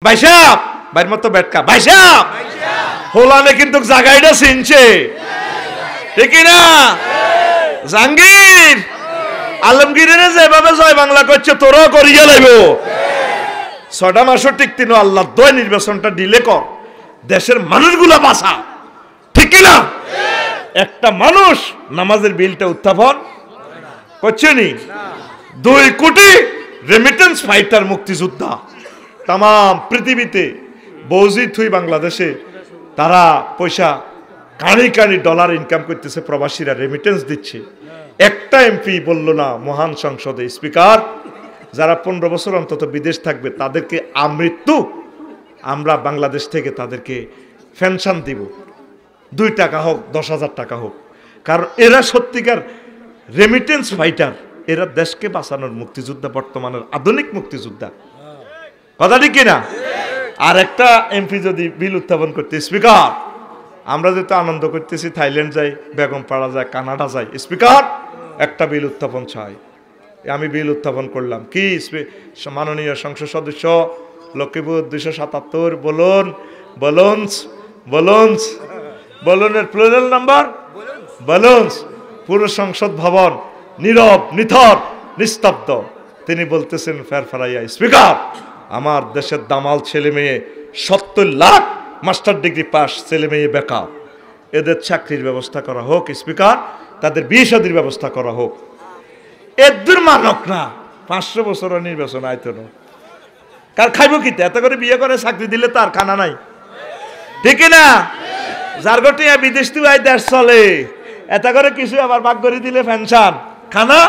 ভাই সাহেব ভাইয়ের মতো বেটকা ভাই সাহেব হোলানে কিন্তু জায়গাটা চিনছে ঠিক না জাহাঙ্গীর আলমগীরের যেভাবে জয় বাংলা করছে তোরাও করিয়া লাইব ৬টা মাসও টিকতিনো আল্লাহ দয় নির্বাচনটা ডিলে কর দেশের মানুষগুলা বাঁচা ঠিক না একটা মানুষ নামাজের বিলটা উত্থাপন করছে নি 2 কোটি রেমিটেন্স ফাইটার মুক্তিযোদ্ধা তাম পৃথিবীতে বৌজিত হই বাংলাদেশে তারা পয়সা কানি কানি ডলার ইনকাম করতেছে প্রবাসীরা রেমিটেন্স দিচ্ছে একটা এমপি বলল না মহান সংসদে স্পিকার যারা 15 বছর অন্তত বিদেশ থাকবে তাদেরকে আমৃত্যু আমরা বাংলাদেশ থেকে তাদেরকে পেনশন দিব 2 টাকা হোক 10,000 টাকা হোক কারণ এরা সত্যিকার রেমিটেন্স ফাইটার এরা দেশকে বাঁচানোর মুক্তিযোদ্ধা বর্তমানের আধুনিক মুক্তিযোদ্ধা কথা ঠিক কিনা আর একটা এমপি যদি বিল উত্থাপন করতে স্পিকার আমরা যেহেতু আনন্দ করতেছি থাইল্যান্ড যাই বেগমপাড়া যায় কানাডা যাই স্পিকার একটা বিল উত্থাপন চাই আমি বিল উত্থাপন করলাম কি মাননীয় সংসদ সদস্য লক্ষ্মীপুর 277 বলুন বলুনস বলুনস বলুনের প্লুরাল নাম্বার বলুনস পুরো সংসদ ভবন নীরব নিথর নিস্তব্ধ তিনি বলতেছেন ফেরফারাইয়া স্পিকার আমার দেশের দামাল ছেলে মেয়ে 70 লাখ মাস্টার ডিগ্রি পাস ছেলে মেয়ে বেকার এদের চাকরির ব্যবস্থা করা হোক স্পিকার তাদের বিয়ে শাদীর ব্যবস্থা করা হোক এদের মানক না 500 বছর নির্বাচন আইতো না কার খাইব কি এত করে বিয়ে করে চাকরি দিলে তার খানা নাই ঠিক না যার গটিয়া বিদেশ থেকে আই দেশ চলে এত করে কিছু আবার ভাগ করে দিলে পেনশন খানা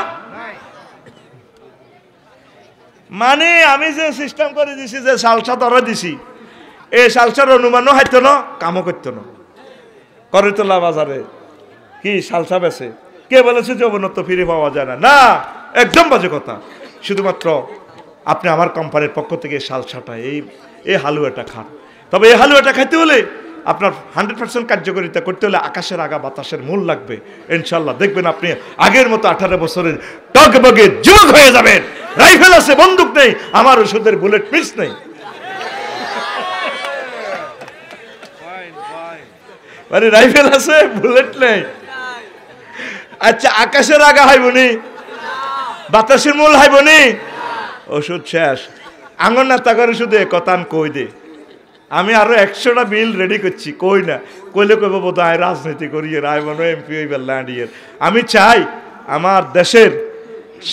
মানে আমি যে সিস্টেম করে দিছি যে সালসা ধরে দিছি এই সালসার অনুমানও হাইতো না কামও করতো না করতলা বাজারে কি সালসা বেছে কে বলেছে যৌবনত্ব ফিরে পাওয়া যায় না না একদম বাজে কথা শুধুমাত্র আপনি আমার কোম্পানির পক্ষ থেকে সালসাটা এই হালুয়াটা খান তবে এই হালুয়াটা খাইতে হলে আপনার 100% কার্যকারিতা করতে হলে আকাশের আগা বাতাসের মূল লাগবে ইনশাল্লাহ দেখবেন আপনি আগের মতো 18 বছরের টগবগে যুবক হয়ে যাবেন রাইফেল আছে বন্দুক নেই আমার ওষুধের বুলেট মিস নেই মানে রাইফেল আছে বুলেট নেই আচ্ছা আকাশের আগা হাইবনি বাতাসের মূল হাইবনি ওষুধ শেষ আঙুর নাতা করে শুধু একতান কই দে আমি আরো 100টা বিল রেডি করছি কই না কইলে কইব বোধ হয় রাজনীতি করিয়ে রায় মনে এমপি হইবে ল্যান্ডিয়ের আমি চাই আমার দেশের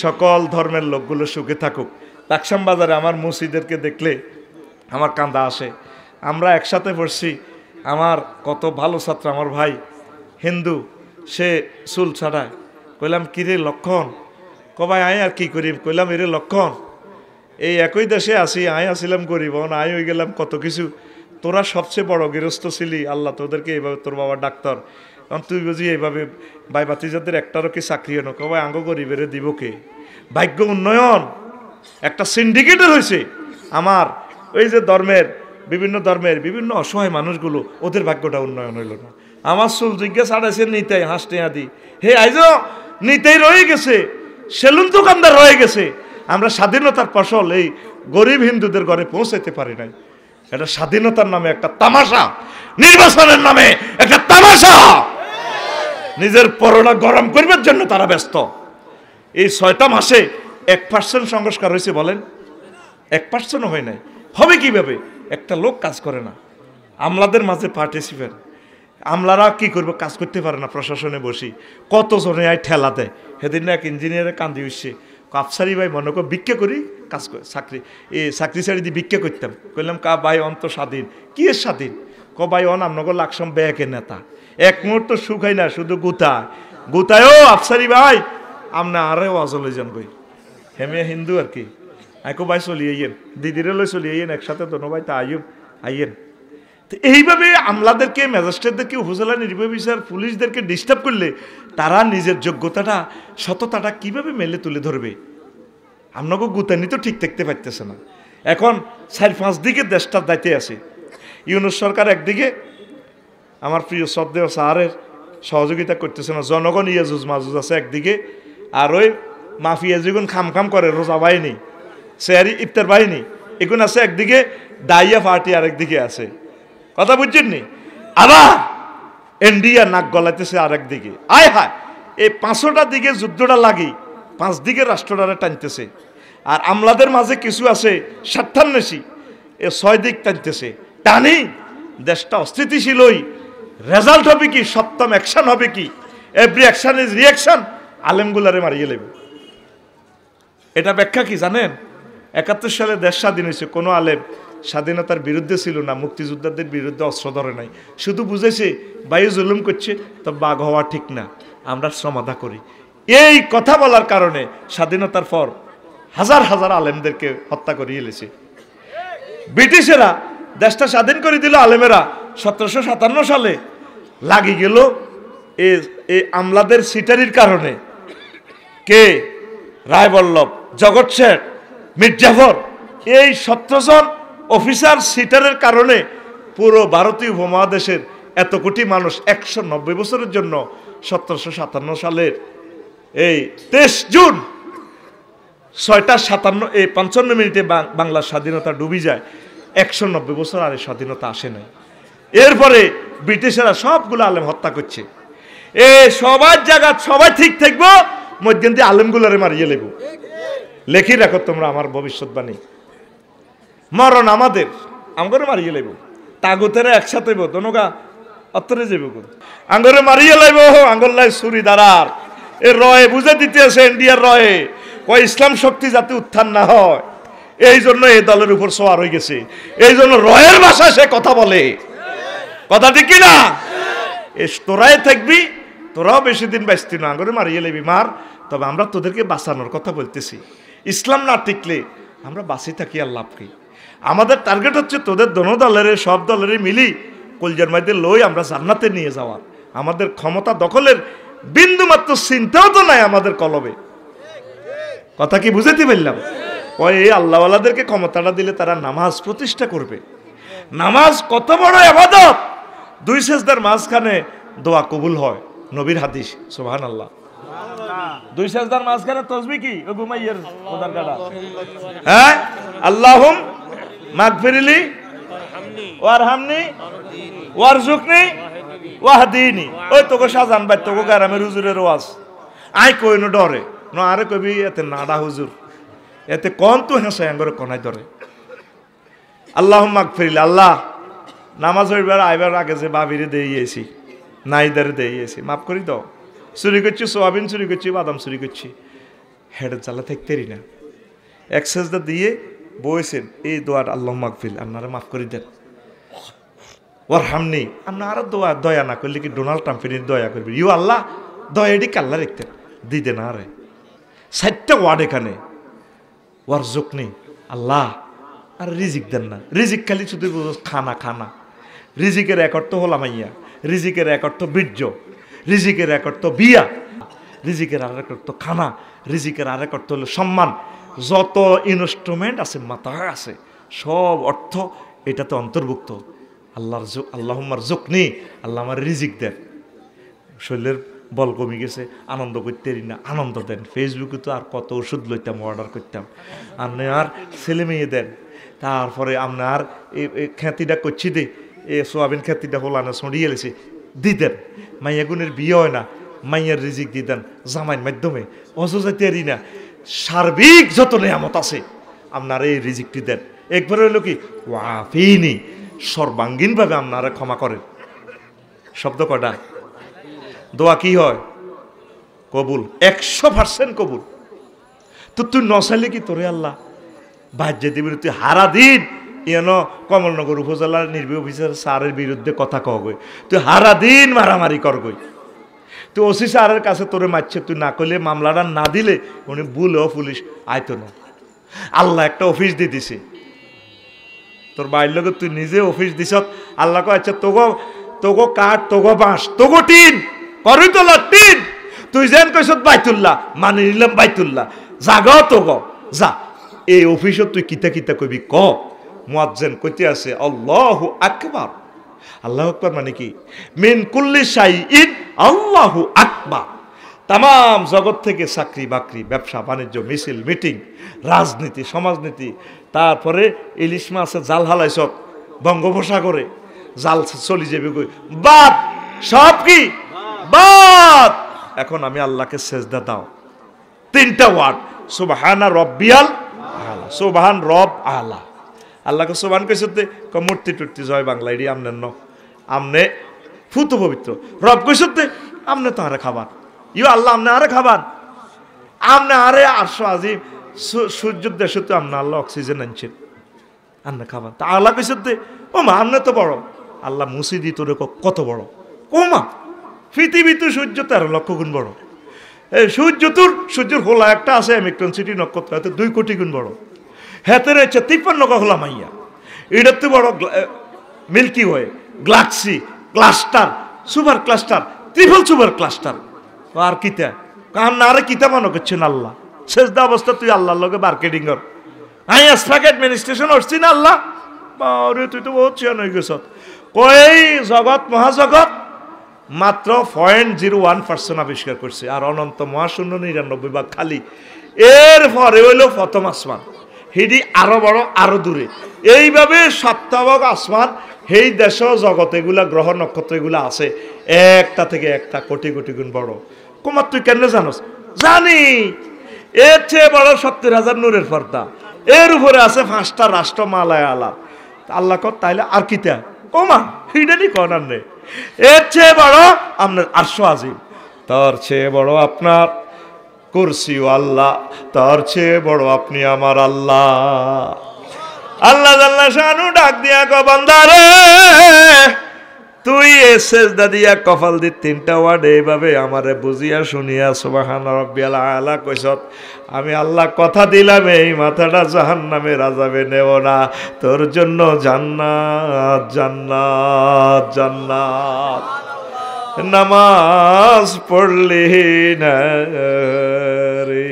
সকল ধর্মের লোকগুলো সুখে থাকুক লাকসাম বাজারে আমার মসজিদেরকে দেখলে আমার কান্দা আসে আমরা একসাথে পড়ছি আমার কত ভালো ছাত্র আমার ভাই হিন্দু সে চুল ছাড়ায় কইলাম কিরে লক্ষণ কবাই আয় আর কি করি কইলাম এরে লক্ষণ এই একই দেশে আসি আয় আসিলাম গরিব না আয় হয়ে গেলাম কত কিছু তোরা সবচেয়ে বড় গৃহস্থ ছিলি আল্লাহ তোদেরকে এইভাবে তোর বাবা ডাক্তার কারণ তুই বুঝি এইভাবে ভাই বাতিজাদের একটারও কি চাকরি হনো কবাই আঙ্গ গরিবের দিব কে ভাগ্য উন্নয়ন একটা সিন্ডিকেটের হয়েছে আমার ওই যে বিভিন্ন অসহায় মানুষগুলো ওদের ভাগ্যটা উন্নয়ন হইল না আমার চুল জিজ্ঞাসা ছাড়াইছে নিতাই হাসতে আদি হে আইজ নিতাই রয়ে গেছে সেলুন দোকানদার রয়ে গেছে আমরা স্বাধীনতার ফসল এই গরিব হিন্দুদের ঘরে পৌঁছাইতে পারি নাই এটা স্বাধীনতার নামে একটা তামাশা নির্বাচনের নামে একটা তামাশা নিজের পরোটা গরম করবার জন্য তারা ব্যস্ত এই 6টা মাসে 1% সংস্কার হয়েছে বলেন 1%ও হয় নাই হবে কিভাবে একটা লোক কাজ করে না আমলাদের মাঝে পার্টিসিপেট আমলারা কি করবে কাজ করতে পারে না প্রশাসনে বসি কতজনে আয় ঠেলা দেয় সেদিন এক ইঞ্জিনিয়ারে কান্দি উঠছে আফসারি ভাই মনে কর ভিক্ষা করি কাজ চাকরি ছাড়ি দিয়ে ভিক্ষা করতাম কইলাম কা ভাই অন্ত স্বাধীন কি এর স্বাধীন ক ভাই অন আপনাকে লাকসাম ব্যাকের নেতা এক মুহূর্ত সুখাই না শুধু গুতায়ও আফসারি ভাই আপনি আরে ওয়াজলে যান কই হেমিয়া হিন্দু আর কি আইকো ভাই চলিয়ে আইয়েন দিদিরে লই চলিয়ে আইয়েন একসাথে দোনো ভাই তা আইয়েন তো এইভাবে আমলাদেরকে ম্যাজিস্ট্রেটদেরকে উপজেলা নির্বাহী বিচার পুলিশদেরকে ডিস্টার্ব করলে তারা নিজের যোগ্যতাটা সততাটা কিভাবে মেলে তুলে ধরবে আপনাকে গুতানি তো ঠিক দেখতে পাইতেছে না এখন 4-5 দিকে দেশটার দায়িত্বে আছে ইউনুস সরকার একদিকে আমার প্রিয় শ্রদ্ধেয় স্যারের সহযোগিতা করতেছে না জনগণ ইয়াজুজ মাজুজ আছে একদিকে আর ওই মাফিয়া যেগুন খাম করে রোজা বাহিনী সেহারি ইফতার বাহিনী এগুন আছে একদিকে দাইয়া পার্টি আরেকদিকে আছে, কথা বুঝছেন নি? আবার ইন্ডিয়া নাক গলাইতেছে আরেকদিকে। আয় হায়, এই 5টা দিকে যুদ্ধটা লাগি 5 দিকে রাষ্ট্রটারে টানতেছে। আর আমলাদের মাঝে কিছু আছে স্বার্থান্বেষী, এ 6 দিক টানতেছে। টানি দেশটা অস্থিতিশীলই, রেজাল্ট হবে কি? সপ্তম অ্যাকশন হবে কি? Every action is reaction. আলেমগুলারে মারিয়ে লেবে। এটা ব্যাখ্যা কি জানেন? 71 সালে দেশ স্বাধীন হয়েছে, কোনো আলেম স্বাধীনতার বিরুদ্ধে ছিল না, মুক্তিযোদ্ধাদের বিরুদ্ধে অস্ত্র ধরে নাই, শুধু বুঝেছে বায়ু জুলুম করছে তো বাঘ হওয়া ঠিক না, আমরা সমাধা করি। এই কথা বলার কারণে স্বাধীনতার পর হাজার হাজার আলেমদেরকে হত্যা করিয়ে এলেছে। ব্রিটিশেরা দেশটা স্বাধীন করে দিল, আলেমেরা 1757 সালে লাগি গেল এই আমলাদের সিটারির কারণে। কে? রায়বল্লভ, জগৎ শেখ, মির্জাফর, এই 17 জন অফিসার সিটারের কারণে পুরো ভারতীয় উপমহাদেশের এত কোটি মানুষ 190 বছরের জন্য 1757 সালের এই 23 জুন 6:55 বাংলার স্বাধীনতা ডুবি যায়। 190 বছর আর স্বাধীনতা আসে নাই। এরপরে ব্রিটিশেরা সবগুলো আলেম হত্যা করছে। এ সবার জায়গা সবাই ঠিক থাকবো, মধ্যে দিয়ে আলেমগুলোরে মারিয়ে লেব। লেখি রাখো তোমরা আমার ভবিষ্যৎবাণী, মরণ আমাদের, আমগরে মারিয়ে লেব। তাগুতেরা একসাথে হইব, দনগা অত্তরে যাব, আঙ্গরে মারিয়ে লাইব। আঙ্গল্লাই ছুরি দাঁড়ার এ রয়ে বুঝে দিতে আছে ইন্ডিয়ার রয়ে, কয় ইসলাম শক্তি যাতে উত্থান না হয়, এই জন্য এই দলের উপর সোয়ার হয়ে গেছে। এই জন্য রয়ের ভাষায় সে কথা বলে, কথা ঠিক কিনা? তোরাই থাকবি, তোরাও বেশি দিন বাঁচতি না, আঙ্গরে মারিয়ে লেবি মার। তবে আমরা তোদেরকে বাঁচানোর কথা বলতেছি। ইসলাম না টিকলে আমরা বাঁচি থাকি আর লাভ কি? আমাদের টার্গেট হচ্ছে তোদের দোনো দলের, সব দলের মিলি কলজার মধ্যে লই আমরা জান্নাতে নিয়ে যাওয়ার। আমাদের ক্ষমতা দখলের বিন্দু মাত্র চিন্তাও তো নাই আমাদের কলবে। কথা কি বুঝাতে পারলাম? ওই আল্লাহওয়ালাদেরকে ক্ষমতাটা দিলে তারা নামাজ প্রতিষ্ঠা করবে। নামাজ কত বড় ইবাদত! 2 সেজদার মাঝখানে দোয়া কবুল হয়, নবীর হাদিস। সুবহানাল্লাহ। 2 সেজদার মাঝখানে তাসবিহ কি? ও ঘুমাইয়ের খোদার গাড়া, হ্যাঁ, আল্লাহুম মাগফিরলি ওয়ারহামনি ওয়ারজুকনি ওয়াহদিনি। ওই তোকে সাজান ভাই, তোকে গ্রামের হুজুরের ওয়াজ আই কই না ডরে ন, আরে কবি এতে নাডা হুজুর, এতে কোন তো হেসে আঙ্গরে কোনায় ধরে। আল্লাহুম মাগফিরলি, আল্লাহ নামাজ হইবার আইবার আগে যে বাবিরে দিয়েছি, নাইদারে দিয়েছি, মাফ করি দাও। চুরি করছি, সোয়াবিন চুরি করছি, বাদাম চুরি করছি, হেডের জ্বালা থাকতেই না। এক সেজদা দিয়ে বইছেন এই দোয়ার, আল্লাহ মাগফিল, আপনারা মাফ করে দেন। ওয়ারহামনি, আপনারা দোয়া দয়া না করলে কি ডোনাল্ড ট্রাম্পের দয়া করবে? ইউ আল্লাহ দয়াটি কাল্লা রেখতেন, দিতে না রে। 4টা ওয়ার্ড এখানে। ওয়ারজুকনি, আল্লাহ আর রিজিক দেন না। রিজিক খালি শুধু খানা খানা। রিজিকের এক অর্থ হলাম মাইয়া, রিজিকের এক অর্থ বীর্য, রিজিকের এক অর্থ বিয়া, রিজিকের আরেক অর্থ খানা, রিজিকের আরেক অর্থ হলো সম্মান। যত ইনস্ট্রুমেন্ট আছে মাথায় আছে, সব অর্থ এটাতে অন্তর্ভুক্ত। আল্লাহুম্মার জুকনি, আল্লাহ আমার রিজিক দেন। শরীরের বল কমে গেছে, আনন্দ করতে পারি না, আনন্দ দেন। ফেসবুকে তো আর কত ওষুধ লইতাম, অর্ডার করতাম। আপনি আর ছেলে মেয়ে দেন। তারপরে আপনার এই খ্যাতিটা করছি দে, এ সোয়াবিন খ্যাতিটা হলানো ছড়িয়ে এলেছে, দিতেন। মাইয়া গুণের বিয়ে হয় না, মাইয়ার রিজিক দিতেন জামাইয়ের মাধ্যমে। অসুজাতি না, সার্বিক যত নিয়ামত আছে আপনারা এই রিজিকটি দেন। একবার হইল কি ওয়াফিনি, সর্বাঙ্গীনভাবে আপনারা ক্ষমা করেন। শব্দ কটা? দোয়া কি হয়? কবুল, 100% কবুল। তো তুই নসাইলে কি তোরে আল্লাহ বাহ্যে দিবি? তুই হারা দিন কমলনগর উপজেলার নির্বাহী অফিসার স্যারের বিরুদ্ধে কথা কগই, তুই হারা দিন মারামারি করগই। তুই ওসি স্যারের কাছে তোরে মারছে, তুই না করলে মামলাটা না দিলে উনি বলেও পুলিশ আইতো না। আল্লাহ একটা অফিস দিয়ে দিছে তোর বাইর লোক, তুই নিজে অফিস দিস। আল্লাহ কয় আচ্ছা তোগো কাঠ, তোগো বাঁশ, তোগো টিন, করই তো টিন, তুই যেন কইস বাইতুল্লাহ, মানে নিলাম বাইতুল্লাহ, জাগাও তোগো যা। এই অফিসত তুই কিতা কিতা কইবি ক। মুয়াজ্জিন কইতে আছে আল্লাহু আকবার। আল্লাহু আকবার মানে কি? মিন কুল্লি শাইইন আল্লাহু আকবার। তাম জগৎ থেকে চাকরি বাকরি, ব্যবসা বাণিজ্য, মিছিল মিটিং, রাজনীতি, সমাজনীতি, তারপরে ইলিশ মাছের জাল হালাইছ বঙ্গোপসাগরে, জাল চলি যাবে কই, বাদ, সব কি বাদ। এখন আমি আল্লাহকে সেজদা দাও, 3টা ওয়ার্ড, সুবহানা রব্বিয়াল আলা, সুবহান রব আলা। আল্লাহকে সুবহান কইছতে মূর্তি টুর্তি জয় বাংলা এডি আমনের ন, আমনে ফুত পবিত্র। রব কইছতে আমনে তো আরে খাবার, ইউ আল্লাহ আমনে আরে খাবার, আমনে আরে 800 আজিম সূর্যের দেশে তো আমনে আল্লাহ অক্সিজেন আনছেন, আমনে খাবার। তা আল্লাহ কইছতে ও মা আমনে তো বড়, আল্লাহ মুসি দি তোরে কত বড়, ও মা পৃথিবী তো সূর্য 13 লক্ষ গুণ বড়। এই সূর্যের হোলা একটা আছে অ্যামিক্টন সিটি নক্ষত্র, এতে 2 কোটি গুণ বড়। হেতে রয়েছে 53 হোলা মাইয়া, এটার তো বড় milky way, galaxy, cluster, super cluster, triple super cluster. আর কিতা কার না আরে কিতা মনে করছেন আল্লাহ সেজদা অবস্থা তুই আল্লাহর লগে মার্কেটিং কর। আই এসফাক অ্যাডমিনিস্ট্রেশন হচ্ছি না আল্লাহ, বারে তুই তো বহুত চিয়ান হয়ে গেছ। কই জগৎ মহাজগৎ মাত্র 0.01% আবিষ্কার করছে, আর অনন্ত মহাশূন্য 99 ভাগ খালি। এরপরে হইল প্রথম আসমান, হিডি আরো বড় আরো দূরে। এইভাবে 7টা ভাগ আসমান, এই দেশ জগৎ এগুলা গ্রহ নক্ষত্র এগুলা আছে, একটা থেকে একটা কোটি কোটি গুণ বড়। কুমার তুই কেন জানোস? জানি, এর চেয়ে বড় 70,000 নূরের পর্দা, এর উপরে আছে 5টা রাষ্ট্র মালায় আলা। আল্লাহ কর তাইলে আর কিতা ওমা হিডেনি কনার নেই। এর চেয়ে বড় আপনার আরশ আজিম, তার চেয়ে বড় আপনার কুরসি আল্লাহ, তার চেয়ে বড় আপনি আমার আল্লাহ। আল্লাহ জাল্লা শানু ডাক দিয়া কো বান্দা রে, তুই এ সেজদা দিয়া কপাল দি 3টা ওয়ার্ড এইভাবে আমারে বুঝিয়া শুনিয়া সুবহান রাব্বিয়াল আলা কইছত, আমি আল্লাহ কথা দিলাম এই মাথাটা জাহান্নামের আযাবে নেব না, তোর জন্য জান্নাত জান্নাত জান্নাত। নামাজ পড়লি না রে।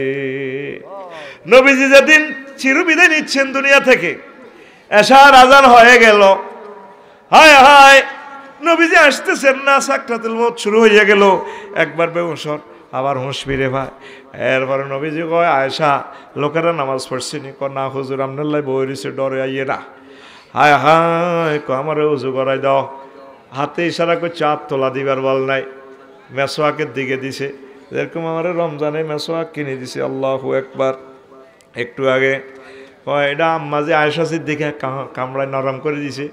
নবীজি যেদিন চিরবিদায় নিচ্ছেন দুনিয়া থেকে, এশার আজান হয়ে গেল, হায় হায় নবীজি আসতেছেন না, সাকরাতুল মউত শুরু হয়ে গেল। একবার বেহুশ, আবার হুঁশ ফিরে ভাই। এরপরে নবীজি কয় আয়েশা লোকেরা নামাজ পড়ছিনি, ক না হুজুর আপনার লাই বই রয়েছে ডরে আইয়ে না। হায় হায় ক আমার উজু করাই দাও, হাতে ইশারা করে চাঁদ তোলা দিবার বল নাই, মেসোয়াকের দিকে দিছে। এরকম আমার রমজানে মেসোয়াক কিনে দিছে, আল্লাহু আকবার। একটু আগে কয় এটা আম্মা যে আয়েশা সিদ্দিকা কামড়ায় নরম করে দিছে।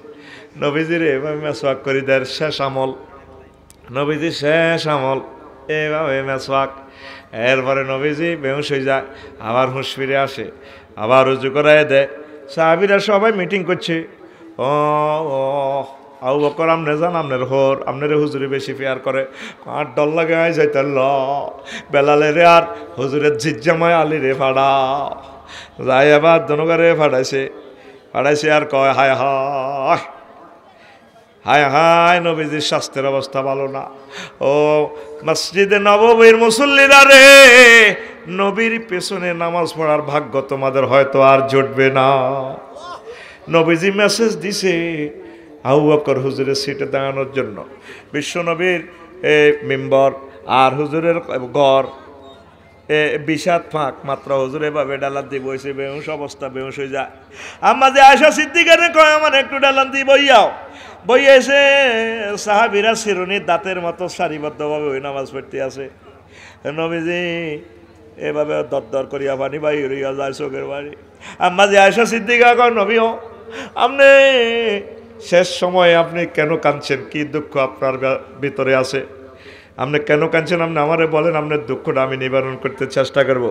নবীজির এভাবে মেসোয়াক করে দেয়, শেষ আমল নবীজি, শেষ আমল এভাবে মেসোয়াক। এরপরে নবীজি বেহুশ হয়ে যায়, আবার হুঁশ ফিরে আসে, আবার উজু করায় দেয়। সাহাবীরা সবাই মিটিং করছে, ও আবু বকর আমনে যান, আপনার হোর আপনার হুজুরে বেশি ফেয়ার করে, আর ডল লাগে যাইতে বেলালে রে আর হুজুরের জিজ্জামায় আলী রে ফাড়া যাই, আবার দনকারে ফাড়াইছে আর কয় হায় হায় হায় হায় নবীজির স্বাস্থ্যের অবস্থা ভালো না। ও মসজিদে নববীর মুসল্লিরা রে, নবীর পেছনে নামাজ পড়ার ভাগ্য তোমাদের হয়তো আর জুটবে না। নবীজি মেসেজ দিছে আবু বকর হুজুরের সিটে দাঁড়ানোর জন্য। বিশ্ব নবীর মিম্বর আর হুজুরের ঘর 20 হাত ফাঁক মাত্র, হুজুর এভাবে ডালান দিয়ে বইছে, বেহুশ অবস্থা, বেহুশ হয়ে যায়। আম্মা যে আয়েশা সিদ্দিকারে কয় আমার একটু ডালান দিয়ে বইয়াও। বইয়া এসে সাহাবীরা শিরুনির দাঁতের মতো সারিবদ্ধভাবে ওই নামাজ পড়তে আছে। নবীজি এভাবে দর করিয়া পানি বাহির হইয়া যায় চোখের বাড়ি। আম্মা যে আয়েশা সিদ্দিকা কয় নবীও আপনি শেষ সময়ে আপনি কেন কাঁদছেন, কি দুঃখ আপনার ভিতরে আছে, আপনি কেন কাঁদছেন, আপনি আমারে বলেন, আপনার দুঃখটা আমি নিবারণ করতে চেষ্টা করব।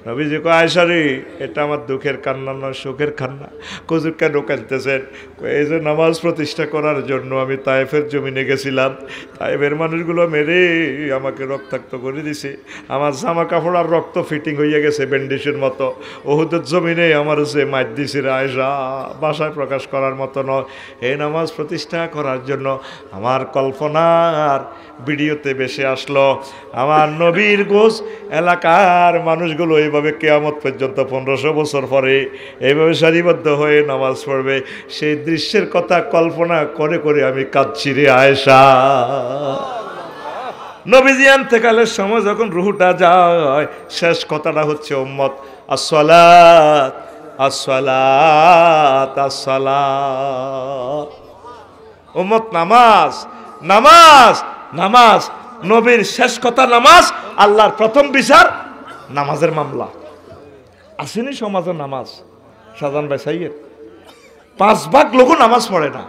নবীজি কয় আয়েশা রে, এটা আমার দুঃখের কান্না নয়, সুখের কান্না। হুজুর কেন কাঁদতেছেন? এই যে নামাজ প্রতিষ্ঠা করার জন্য আমি তায়েফের জমিনে গেছিলাম, তায়েফের মানুষগুলো মেরে আমাকে রক্তাক্ত করে দিছে, আমার জামা কাপড় আর রক্ত ফিটিং হইয়া গেছে ব্যান্ডেজের মতো। ওহুদের জমিনে আমার যে মাইর দিছে আয়েশা, ভাষায় প্রকাশ করার মতো নয়। এই নামাজ প্রতিষ্ঠা করার জন্য আমার কল্পনার ভিডিওতে বেশি আসলো আমার নবীর গোস এলাকার মানুষগুলো এইভাবে কিয়ামত পর্যন্ত 1500 বছর পরে এইভাবে সারিবদ্ধ হয়ে নামাজ পড়বে। সেই দৃশ্যের কথা কল্পনা করে করে আমি কাঁদছি রে আয়েশা। নবীজি ইন্তেকালের সময় যখন রুহটা যায়, শেষ কথাটা হচ্ছে উম্মত আসসালাত আসসালাত আসসালাত। উম্মত নামাজ নামাজ নামাজ। নবীর শেষ কথা নামাজ, আল্লাহর প্রথম বিচার নামাজের মামলা। আসেনি সমাজে নামাজ? শাহজান ভাই সাইয়ের 5 ভাগ লোক নামাজ পড়ে না,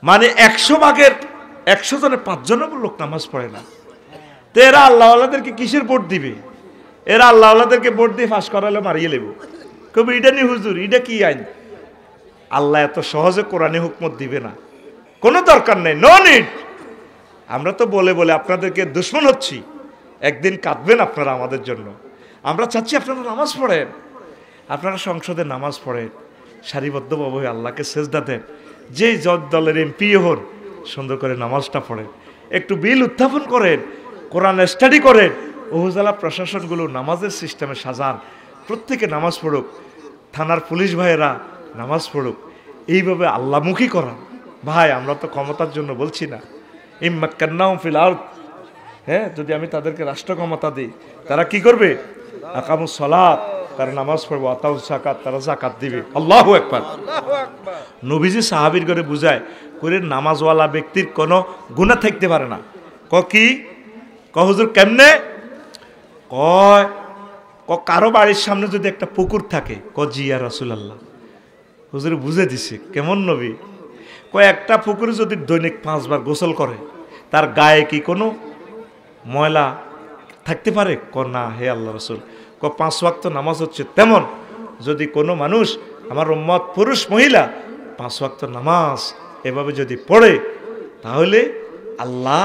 মানে 100 ভাগের 100 জনের 5 জনের লোক নামাজ পড়ে না। তো এরা আল্লাহ আল্লাহদেরকে কিসের ভোট দিবে? এরা আল্লাহ আল্লাহদেরকে ভোট দিয়ে ফাঁস করালে মারিয়ে লেব। কবি এটা নি হুজুর, এটা কি আইন? আল্লাহ এত সহজে কোরআনে হুকমত দিবে না, কোনো দরকার নেই, নো নিড। আমরা তো বলে বলে আপনাদেরকে দুশ্মন হচ্ছি, একদিন কাঁদবেন আপনারা আমাদের জন্য। আমরা চাচ্ছি আপনারা নামাজ পড়েন, আপনারা সংসদে নামাজ পড়েন, সারিবদ্ধভাবে আল্লাহকে সেজদা দেন, যে দলের এমপি হন সুন্দর করে নামাজটা পড়েন, একটু বিল উত্থাপন করেন, কোরআন স্টাডি করেন, উপজেলা প্রশাসনগুলো নামাজের সিস্টেমে সাজান, প্রত্যেকে নামাজ পড়ুক, থানার পুলিশ ভাইয়েরা নামাজ পড়ুক, এইভাবে আল্লাহমুখী করান। ভাই আমরা তো ক্ষমতার জন্য বলছি না, ইম্মাক্কান্নাহুম ফিল আরদ, হ্যাঁ, যদি আমি তাদেরকে রাষ্ট্র ক্ষমতা দিই, তারা কি করবে? আকামুস সালাত, তারা নামাজ পড়বে, আতাউস যাকাত, তারা যাকাত দিবে। আল্লাহু আকবার। নবীজি সাহাবীর করে বুঝায় করে নামাজওয়ালা ব্যক্তির কোনো গুনাহ থাকতে পারে না। কি হুজুর কেমনে? কারো বাড়ির সামনে যদি একটা পুকুর থাকে, জি ইয়া রাসূলুল্লাহ। হুজুর বুঝে দিছে কেমন নবী। একটা পুকুরে যদি দৈনিক 5 বার গোসল করে, তার গায়ে কি কোনো ময়লা থাকতে পারে? না হে আল্লাহ রাসূল। 5 ওয়াক্ত নামাজ হচ্ছে তেমন, যদি কোনো মানুষ, আমার উম্মত পুরুষ মহিলা 5 ওয়াক্ত নামাজ এভাবে যদি পড়ে, তাহলে আল্লাহ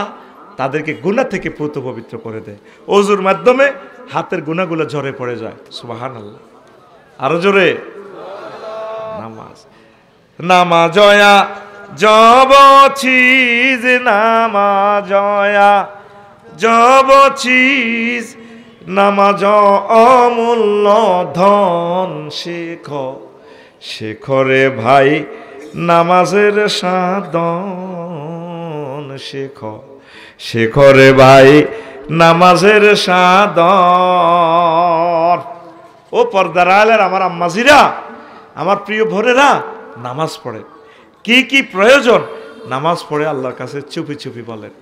তাদেরকে গুনাহ থেকে পুত পবিত্র করে দেয়। ওযুর মাধ্যমে হাতের গুনাহগুলো ঝরে পড়ে যায়। সুবহানাল্লাহ। আরো জোরে। নামাজ নামাজয়া জবচিজ, নামাজয়া জবচিজ, নামাজ অমূল্য ধন। শেখরে ভাই নামাজের সাধন, শেখরে ভাই নামাজের সাধন। ও পর্দার আলের আমার আম্মাজিরা, আমার প্রিয় ভোরেরা, নামাজ পড়ে। কি কি প্রয়োজন নামাজ পড়ে আল্লাহর কাছে চুপি চুপি বলেন।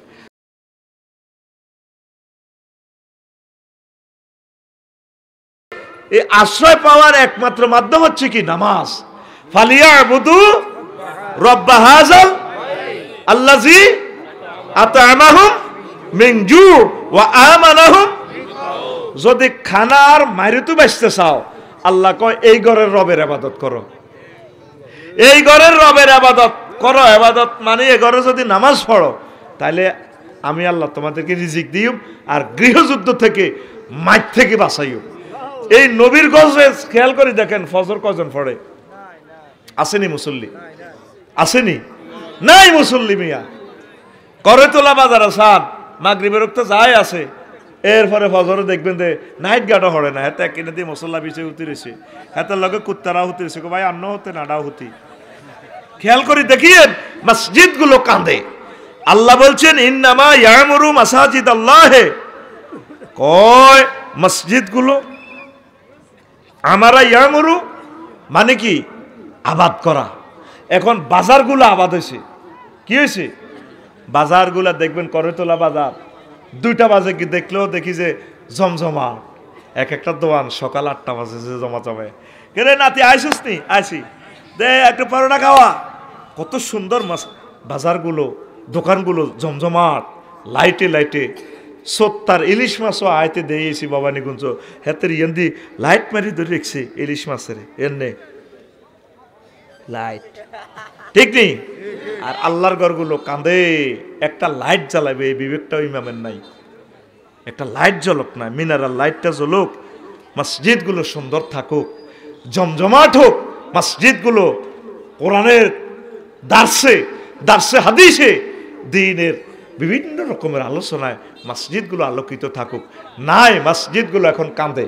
এই আশ্রয় পাওয়ার একমাত্র মাধ্যম হচ্ছে কি? নামাজ। ফালিয়াবুদু রাব্বা হাযাল আল্লাযী আত'আমাহুম মিন জু' ওয়া আমানাহুম। যদি খানার মাইরুতু বাঁচতে চাও, আল্লাহ কয় এই ঘরের রবের ইবাদত করো, এই ঘরের রবের ইবাদত করো। ইবাদত মানে এই ঘরে যদি নামাজ পড়ো, তাহলে আমি আল্লাহ তোমাদেরকে রিজিক দিও, আর গৃহযুদ্ধ থেকে, মাঠ থেকে বাঁচাইও। এই নবীর গজে খেয়াল করে দেখেন, ফজর কজন পড়ে? আসেনি মুসল্লি? আসেনি? নাই মুসল্লি মিয়া। করে তোলা বাজার আসান, মাগরিবের রক্ত যাই আছে, এরপরে ফজরে দেখবেন যে নাইট গার্ডও হরে না, হাতে কিনে দিয়ে মশলা বিছে উতিরেছে, হাতের লগে কুত্তারাও হুতিরেছে। ভাই আন্ন হতে নাডাও হুতি। খেয়াল করে দেখিয়েন মসজিদ গুলো কাঁদে। আল্লাহ বলছেন ইন্নামা ইয়ামুরু মাসাজিদ আল্লাহে, কয় মসজিদ গুলো আমারা ইয়ামুরু মানে কি? আবাদ করা। এখন বাজারগুলো আবাদ হয়েছে। কি হয়েছে? বাজারগুলা দেখবেন, করতলা বাজার 2টা বাজে কি দেখলেও দেখি যে জমজমা, এক একটা দোকান সকাল 8টা বাজে যে জমা জমে। কে নাতি আইসিস নি? আইসি, দে একটু পরোটা খাওয়া। কত সুন্দর বাজারগুলো, দোকানগুলো জমজমাট, লাইটে লাইটে। 70 ইলিশ মাছও আইতে দিয়েছি ভবানীগঞ্জ, হাতের ইয়েন্দি লাইট মারি ধরে রেখেছি ইলিশ মাছের এনে লাইট, ঠিক নেই? আর আল্লাহর ঘরগুলো কাঁদে, একটা লাইট জ্বালাবে এই বিবেকটাও ইমামের নাই। একটা লাইট জ্বলক না, মিনারাল লাইটটা জ্বলুক, মসজিদগুলো সুন্দর থাকুক, জমজমাট হোক মসজিদগুলো, কোরআনের দার্সে হাদিসে দ্বীনের বিভিন্ন রকমের আলোচনায় মসজিদগুলো আলোকিত থাকুক। নাই, মসজিদগুলো এখন কাঁদে,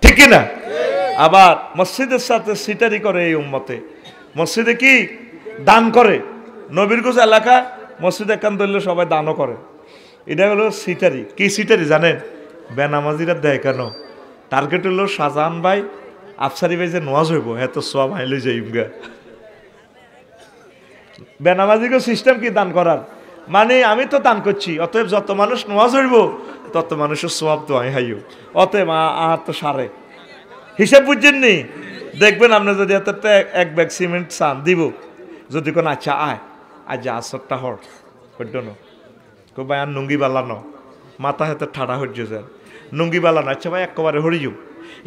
ঠিক না? আবার মসজিদের সাথে সিটারি করে এই উম্মতে। মসজিদে কি দান করে? নবীরগঞ্জ এলাকা মসজিদ একখান ধরলে সবাই দানও করে। এটা হলো সিটারি। কি সিটারি জানেন? বেনামাজিরা দেয় কেন? টার্গেট হলো শাহজাহান ভাই আফসারি ভাই যে নোয়াজ হইব হ্যাঁ তো সব হাইলে যাইমগা। বেনামাজিকে সিস্টেম কি দান করার, মানে আমি তো দান করছি, অতএব যত মানুষ নোয়াজ হইব তত মানুষের সব তো আমি হাইও, অতএব আর তো সারে হিসাব বুঝছেন নি। দেখবেন আপনি যদি এত এক ব্যাগ সিমেন্ট চান দিব, যদি কোন আচ্ছা আয় আজ আসরটা হর হইডন কো ভাই আর নুঙ্গি বালানো মাথা হাতে ঠাড়া হইজ যান নুঙ্গি বালানো, আচ্ছা ভাই একবারে হরিও,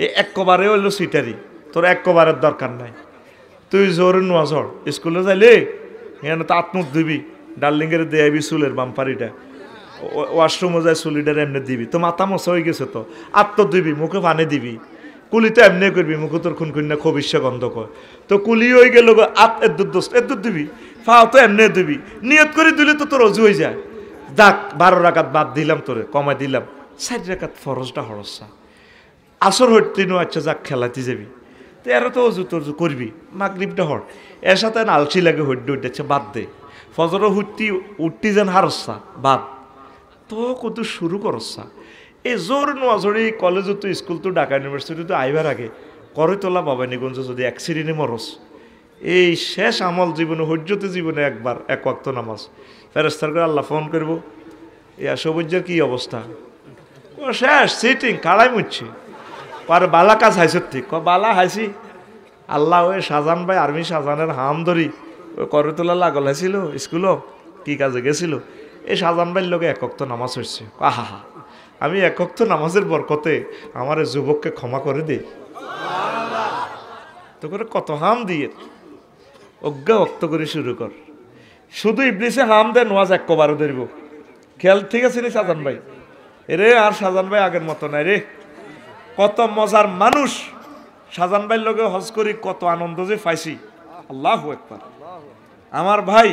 এই একবারে হইলো সিটারি, তোর একবারের দরকার নাই। তুই জোর নোয়াজ হর স্কুলে যাইলে এখানে তো আত্মুখ দিবি, ডার্লিংয়ের দেয়াবি চুলের বাম্পারিটা, ওয়াশরুমে যায় চুলিটার এমনি দিবি, তো মাথা মশা হয়ে গেছে তো আত্ম দিবি, মুখে পানি দিবি, কুলি তো এমনি করবি, মুখে তোর খুনখুন্না খবিষ্যা গন্ধ কর, তো কুলি হয়ে গেল এদ্দুর দিবি, ফাও তো এমনি দিবি, নিয়ত করে দিলে তো তোর অজু হয়ে যায়। যাক 12 রাকাত বাদ দিলাম, তোরে কমাই দিলাম, 4 রাকাত ফরজটা হরসা আসর হইতে নো, আচ্ছা যাক খেলাতে যাবি, তো এর তো অজু তজু করবি, মাগরিবটা হর, এর সাথে আলসি লাগে হইড্ডে উঠেছে বাদ দে, ফজর উঠতি যেন হারসা বাদ, তো কত শুরু করসা। এই জোর নোয়াজরি কলেজে তো স্কুল তো ঢাকা ইউনিভার্সিটি তো আইবার আগে করে তোলা বাবানীগঞ্জ যদি অ্যাক্সিডেন্টে মরস, এই শেষ আমল জীবনে হজ্জতে জীবনে একবার এক ওয়াক্ত নামাজ, ফেরেস্তার করে আল্লাহ ফোন করবো, ইয়া সবুজের কি অবস্থা, ও শেষ সিটিং কাড়াই মুচ্ছি, আর বালা কাজ হাইছত ঠিক বালা হাইছি, আল্লাহ ওই শাহজাহান ভাই আর্মি শাহজাহানের হাম ধরি ওই করে তোলা লাগল হাইছিল স্কুলও কি কাজে গেছিল, এই শাহজাহান ভাইয়ের লোকে এক ওয়াক্ত নামাজ হচ্ছে, আহা হা আমি এক ওয়াক্ত নামাজের বরকতে আমার যুবককে ক্ষমা করে দিই, তো করে কত হাম দিয়ে অজ্ঞা অক্ত করে শুরু কর, শুধু ইবলিসে হাম দেয় নোয়াজ একবারও ধরব, খেয়াল ঠিক আছে নি শাহজাহান ভাই, এরে আর শাহজাহান ভাই আগের মতো নাই রে, কত মজার মানুষ, শাহজাহান ভাইয়ের লোকে হজ করি কত আনন্দ যে পাইছি, আল্লাহু আকবার। আমার ভাই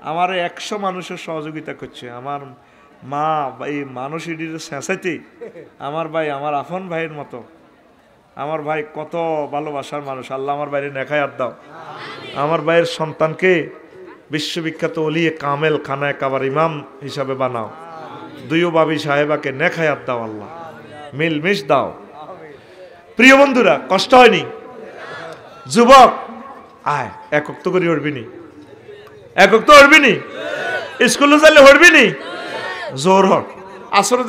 আমার 100 মানুষের সহযোগিতা করছে, আমার মা এই মানুষ ইডির শেষাইতে আমার ভাই আমার আফন ভাইয়ের মতো, আমার ভাই কত ভালোবাসার মানুষ, আল্লাহ আমার বাইরে নেখায়াত দাও, আমার ভাইয়ের সন্তানকে বিশ্ববিখ্যাত ওলিয়ে কামেল খানায় কাবার ইমাম হিসাবে বানাও, দুইও বাবি সাহেবাকে নেখায়াত দাও, আল্লাহ মিলমিশ দাও। প্রিয় বন্ধুরা কষ্ট হয়নি, যুবক আয় একক তো করি হরবিনি, একক তো হরবিনি, স্কুলে যাইলে হরবিনি, জোর হর, আসলে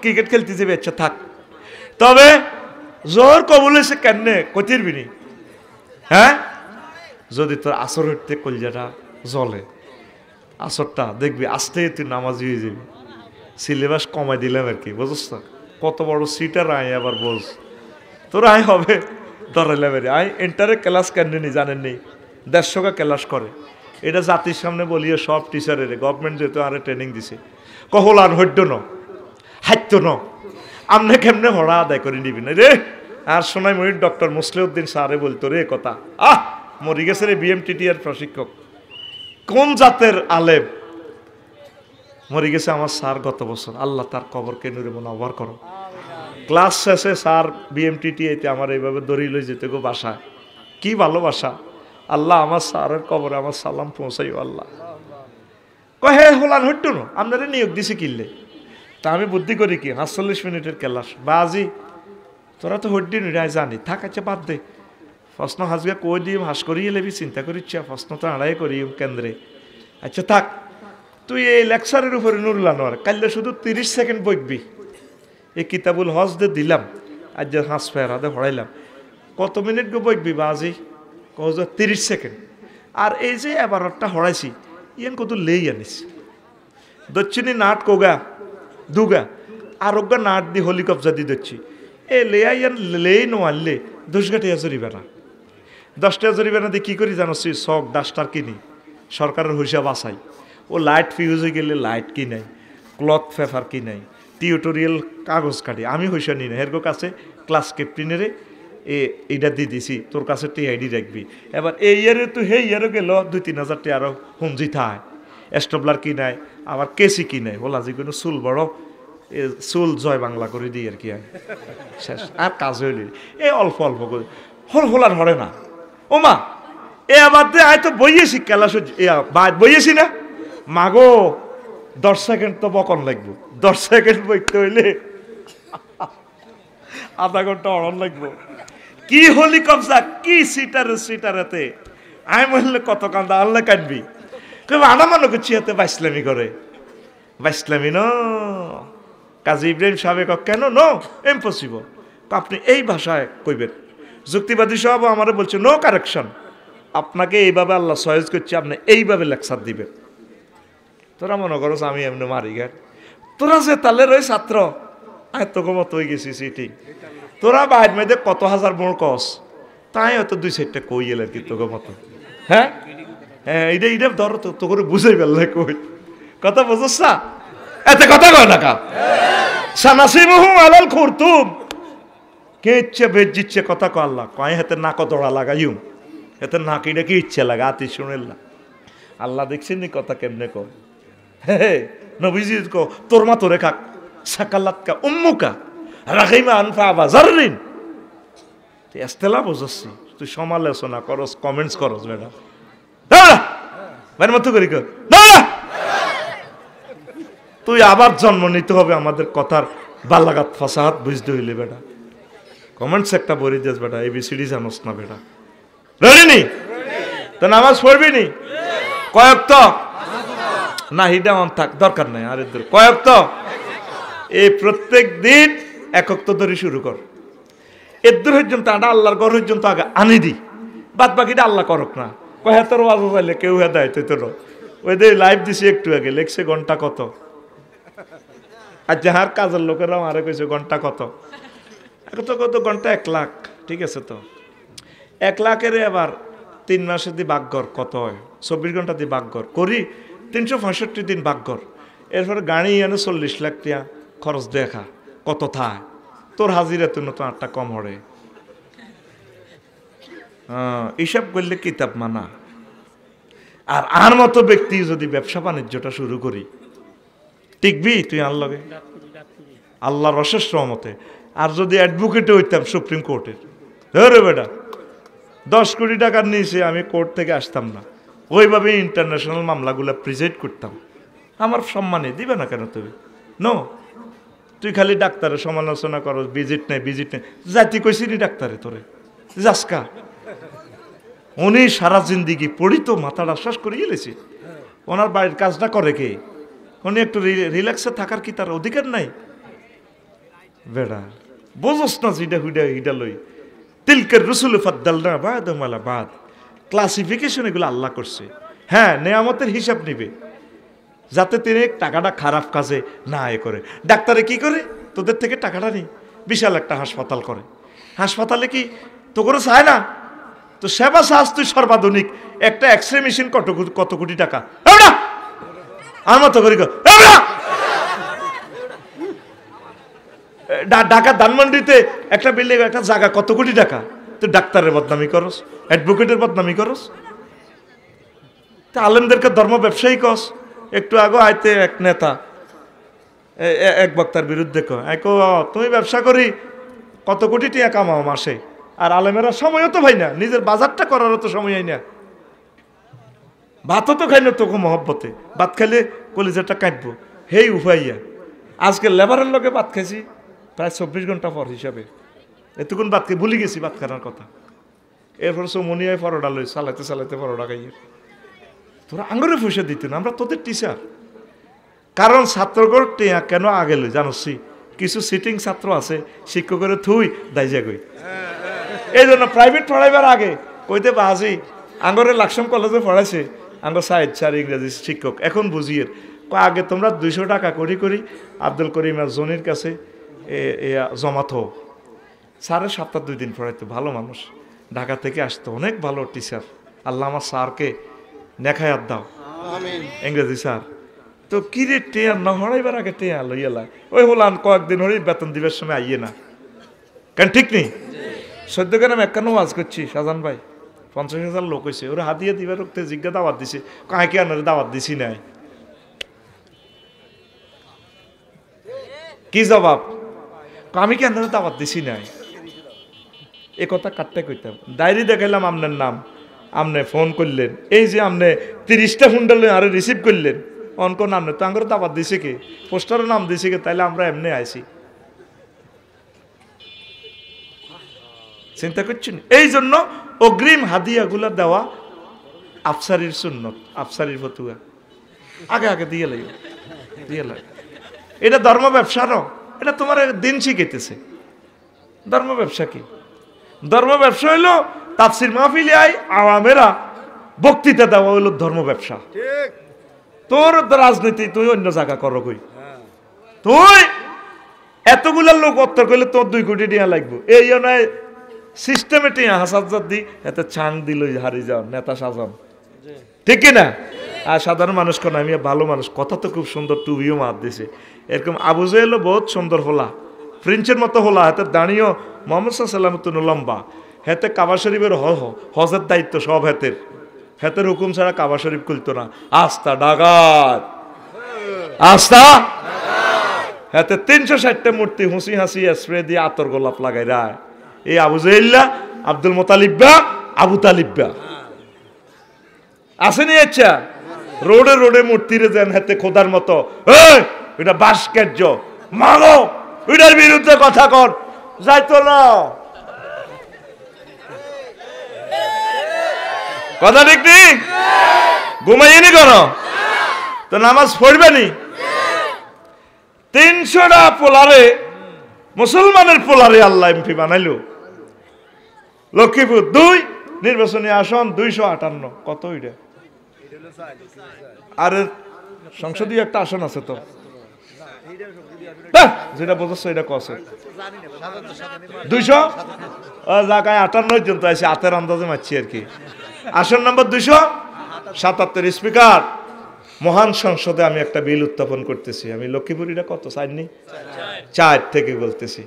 ক্রিকেট খেলতে যাবে, আচ্ছা থাক, তবে জোর কবুল হয়েছে কেনে কতিরবিনি, হ্যাঁ যদি তোর আসর হইতে কলজাটা জলে, আসরটা দেখবি আস্তে তুই নামাজি হয়ে যাবি, সিলেবাস কমাই দিলাম আর কি, বুঝছ কত বড় সিটার আয়, আবার বোঝ তোর আয় হবে ধরাইলাম আয় এন্টারে ক্লাস কেন নি জানেন নি, 150 ক্লাস করে, এটা জাতির সামনে বলিয়ে সব টিচারের গভর্নমেন্ট যেহেতু আরে ট্রেনিং দিছে, কহলান হইড ন হাইত ন আমনে কেমনে হড়া আদায় করে নিবি না রে, আর শোনাই মহির ডক্টর মুসলিউদ্দিন স্যারে বলতো রে কথা, মরি গেছে রে BMTT-এর প্রশিক্ষক, কোন জাতের আলেম মরি গেছে আমার স্যার গত বছর, আল্লাহ তার কবরকে নূরে মুনাওয়ার করো, ক্লাস শেষে স্যার BMTT-তে আমার এইভাবে দড়ি লই যেতে গো বাসায়, কি ভালোবাসা, আল্লাহ আমার স্যারের কবরে আমার সালাম পৌঁছাইও আল্লাহ, হে হলান হইতো না আপনারা নিয়োগ দিছি কিনলে, তা আমি বুদ্ধি করি কি ৪৫ মিনিটের ক্লাস বাজি, তোরা তো হড্ডি নিরায় জানি থাক, আচ্ছা বাদ দে, প্রশ্ন হাজগা কই দিম হাস করিয়ে লেবি চিন্তা করিচ্ছা, প্রশ্ন তো আড়াই করি কেন্দ্রে, আচ্ছা থাক তুই এই লেকচারের উপরে নুরলান আর কাল্লে শুধু 30 সেকেন্ড বইকবি, এই কিতাবুল হজ দে দিলাম, আজ যে হাঁস ফেরাতে হড়াইলাম, কত মিনিট গো বইকবি বাজি, কজ 30 সেকেন্ড, আর এই যে এবারটা হড়াইছি ইয়ান কত লেই আনিস, দচ্ছিনি নাট কোগা দুগা আরোগ্যা নাট দি হলি কবজা দি দচ্ছি, এ লেয়া ইয়ান লেই নোয়ারলে 10 টাকা জরিমানা, 10 টাকা জরিমানা দিয়ে কী করি জানো, শখ ডাস্টার কিনি, সরকারের হিসাব আসাই, ও লাইট ফিউজ হয়ে গেলে লাইট কিনাই, ক্লথ পেপার কিনাই, টিউটোরিয়াল কাগজ কাটি, আমি হইসা নি না এর কাছে ক্লাস ক্যাপ্টেনেরে এইটা দিয়ে দিছি, তোর কাছে TID রাখবি, এবার এই ইয়ারে তো হে ইয়ারও গেল 2-3 হাজার টাকা আরও হুমজি থায়, স্টবলার কিনাই, আবার কেসি কিনাই, ওলা যে কোনো চুল বড় চুল জয় বাংলা করে দিই আর কি, শেষ আর কাজ হইল, এই অল্প অল্প করে হোলার হরে না, ও মা এ আবার দে আয় তো বইয়েছি ক্যালাস বইয়েছি না, মাগো 10 সেকেন্ড তো বকন লাগবো, 10 সেকেন্ড বইতে হইলে আধা ঘন্টা অড়ন লাগবো। কি হলি কবজা, কি সিটারেতে আমি বললে কত কান্দা, আল্লাহ কাঁদবি কেউ আনা মানো করছি হাতে বাইসলামি করে, বাইসলামি ন। কাজী ইব্রাহিম সাহেব কেন নো ইম্পসিবল, আপনি এই ভাষায় কইবেন। যুক্তিবাদী সব আমারে বলছে নো কারেকশন, আপনাকে এইভাবে আল্লাহ সহজ করছে, আপনি এইভাবে লেকচার দিবেন। তোরা মনে করো আমি এমনি মারি গেল, তোরা যে তালের ওই ছাত্র আয় তোকে মত হয়ে গেছি সিটি, তোরা বাইর মেয়েদের কত হাজার মোড় কস, তাই হয়তো 2-4টা কই এলেন কি তোকে মতো। হ্যাঁ হ্যাঁ, এইটা ধরো তো করে বুঝাই ফেললে কই কথা বুঝছ না, এতে কথা কয় না কা সানাসিমুহু আলাল খুরতুম, কে ইচ্ছে বেজ দিচ্ছে কথা কয় আল্লাহ কয় হাতে নাক দড়া লাগাইউ, এতে নাক এটা কি ইচ্ছে লাগা আতি শুনেল্লা। আল্লাহ দেখছেন নি কথা কেমনে কয়, হে নবীজি কো তোর মা তোরে খাক, সাকালাতকা উম্মুকা রাখিমা আনফা বাজারলিন। তুই এস্তেলা বুঝছি, তুই সমালোচনা করস, কমেন্টস করস, বেটা মতো করি তুই আবার জন্ম নিতে হবে আমাদের কথার বালাগাত ফাসাহাত বুঝতে হইলে বেটা। কমেন্টস একটা বলি দিস বেটা, এবিসিডি জানোস না বেটা, রেডি নি তো নামাজ পড়বি নি কয়েক তো না, হিডা মান থাক দরকার নাই, আরে কয়েক তো এই প্রত্যেক দিন একক তো ধরে শুরু কর, এদুর পর্যন্ত আটা আল্লাহর ঘর পর্যন্ত আগে আনি দি, বাদ বাকিটা আল্লাহ করক না। কয় তোর ওয়াজ চাইলে কেউ দেয় তুই তোর ওই দে লাইভ দিছি একটু আগে, লেখছে ঘন্টা কত, আর যাহার কাজের লোকেরাও আরে কইছে ঘন্টা কত, কত ঘন্টা 1 লাখ, ঠিক আছে তো 1 লাখের আবার 3 মাসে দি বাগঘর কত হয়, 24 ঘন্টা দি বাগঘর করি 365 দিন বাগঘর, এরপরে গাড়ি এনে 40 লাখ টিয়া খরচ দেখা কত থায়, তোর হাজিরা তুই নতুন 8টা কম হরে। এইসব করলে কিতাব মানা। আর মতো ব্যক্তি যদি ব্যবসা বাণিজ্যটা শুরু করি টিকবি তুই আল্লাহকে আল্লাহর অশেষ রহমতে। আর যদি অ্যাডভোকেটে হইতাম সুপ্রিম কোর্টের, ধরে বেটা 10 কোটি টাকা নিয়েছে, আমি কোর্ট থেকে আসতাম না, ওইভাবে ইন্টারন্যাশনাল মামলাগুলো প্রিজাইড করতাম, আমার সম্মানে দিবে না কেন তুমি? নো, তুই খালি ডাক্তারের সমালোচনা করো, ভিজিট নেই জাতি কইছিনি ডাক্তারে তোরে যাসকা। উনি সারা জিন্দিগি পড়ি তো মাথাটা শ্বাস করে গেলেছি, ওনার বাড়ির কাজটা করে কে? উনি একটু রিল্যাক্সে থাকার কি তার অধিকার নাই? বেড়া বোঝস না যেটা হিডা লই তিলকের রসুল ফাদ্দাল না বাদ মালা বাদ, ক্লাসিফিকেশন এগুলো আল্লাহ করছে। হ্যাঁ, নেয়ামতের হিসাব নিবে যাতে তিনি টাকাটা খারাপ কাজে না করে। ডাক্তারে কি করে? তোদের থেকে টাকাটা নেই, বিশাল একটা হাসপাতাল করে, হাসপাতালে কি তো করে চায় না তো সেবা সাজ তুই সর্বাধুনিক একটা এক্সরে মেশিন কত কোটি টাকা, আমার মতো করি ঢাকা ধানমন্ডিতে একটা বিল্ডিং একটা জায়গা কত কোটি টাকা, তুই ডাক্তারের বদনামি করস, অ্যাডভোকেটের বদনামি করস, তা আলেমদেরকে ধর্ম ব্যবসায়ী কস। একটু আগে আইতে এক নেতা এক বক্তার বিরুদ্ধে তুমি ব্যবসা করি কত কোটি টাকা কামাও মাসে, আর আলেমেরা সময়ও তো ভাই না, নিজের বাজারটা করারও তো সময় হয় না, ভাতও তো খাই না তোকে মহব্বতে, ভাত খাইলে কলিজাটা কাটবো হেই উফাইয়া। আজকে লেবারের লোকে ভাত খাইছি প্রায় 24 ঘন্টা পর হিসাবে, এতক্ষণ ভাত খেয়ে ভুলে গেছি ভাত খানার কথা। এরপর মনিয়ায় পরোটা লই চালাইতে পরোটা খাইয়ে, তোরা আঙ্গুরে পয়সা দিত না, আমরা তোদের টিচার। কারণ ছাত্রগর টেয়া কেন আগে লই জানছি, কিছু সিটিং ছাত্র আছে শিক্ষকের থুই দাইজা গই, এই জন্য প্রাইভেট পড়াইবার আগে কইতে বাজি আঙ্গরে লাকসাম কলেজে পড়াইছে আঙ্গর সাহিদ স্যার ইংরেজি শিক্ষক, এখন বুঝিয়ে আগে তোমরা 200 টাকা করি আব্দুল করিম আর জনির কাছে জমাত হো। স্যারের সপ্তাহ 2 দিন পড়াইতো, ভালো মানুষ, ঢাকা থেকে আসতো, অনেক ভালো টিচার। আল্লাহ আমার স্যারকে নেখায়াত দাও, ইংরেজি স্যার। তো কিরে টেয়া না হড়াইবার আগে টেয়া লইয়ালা ওই হলাম কয়েকদিন হরি বেতন দিবার সময় আইয়ে না কেন, ঠিক নেই? 14 গ্রাম 51 ওয়াজ করছি শাহজান ভাই, 50,000 লোক হয়েছে, ওরা হাতিয়ে দিবার রক্তে জিজ্ঞা দাওয়াত দিছে, কাকে কি আনারে দাওয়াত দিছি নাই, কি জবাব? আমি কি আনারে দাওয়াত দিছি নাই, এ কথা কাটতে কইতাম। ডায়েরি দেখাইলাম আপনার নাম, আপনি ফোন করলেন, এই যে আপনি 30টা ফোন ডালেন আরে রিসিভ করলেন, অনক নাম নেই তো আঙ্গুর দাবাত দিছে কি পোস্টারের নাম দিছে কি তাইলে আমরা এমনি আইছি চিন্তা করছেন এই জন্য অগ্রিম হাদিয়াগুলা দেওয়া আফসারির সুন্নত আফসারির ফতুয়া আগে আগে দিয়ে লাগে এটা ধর্ম ব্যবসা ন এটা তোমার দিন শিখাইতেছে ধর্ম ব্যবসা কি ধর্ম ব্যবসা হইলো তাফসির মাহফিলে আওয়ামেরা বক্তৃতা দেওয়া হইলো ধর্ম ব্যবসা তোর রাজনীতি তুই অন্য জায়গা করো কই তুই এতগুলা লোক উত্তর করলে তোর 2 কোটি টাকা লাগবে এই নয় সিস্টেমে টিয়া হাসাজাত দি এত চাং দিল হারি যাও নেতা সাজান ঠিক কিনা আর সাধারণ মানুষ কোন আমি ভালো মানুষ কথা তো খুব সুন্দর টুবিও মার দিছে এরকম আবু জাহেলও বহুত সুন্দর হলা প্রিন্সের মতো হলা হাতে দাঁড়িয়েও মোহাম্মদ সাল্লাল্লাহু আলাইহি ওয়াসাল্লাম লম্বা হাতে কাবা শরীফের হজের দায়িত্ব সব হাতের হুকুম ছাড়া কাবা শরীফ খুলতো না আস্তা ডাকাত আস্তা হাতে 360টা মূর্তি হুসি হাসি স্প্রে দিয়ে আতর গোলাপ লাগাই রায় এই আবু জাহেল্লা আব্দুল মুতালিব্বা আবু তালিব্বা আসেনি আচ্ছা রোডে রোডে মূর্তিরে দেন হাতে খোদার মতো এটা ভাস্কর্য মানো এটার বিরুদ্ধে কথা কর যাইতো না কথা ঠিক নেই ঘুমাইনি কেন তো নামাজ পড়বে নি 300টা পোলারে মুসলমানের পোলারে আল্লাহ এমপি বানাইলো লক্ষ্মীপুর 2 নির্বাচনী আসন 258 কত এটা আর সংসদীয় একটা আসন আছে তো যেটা বোঝাচ্ছে এটা কসে 200 জায়গায় 58 জন তো আছে হাতের আন্দাজে মারছি আর কি আসন নম্বর 277 স্পিকার মহান সংসদে আমি একটা বিল উত্থাপন করতেছি আমি লক্ষ্মীপুরীটা কত চাইনি 4 থেকে বলতেছি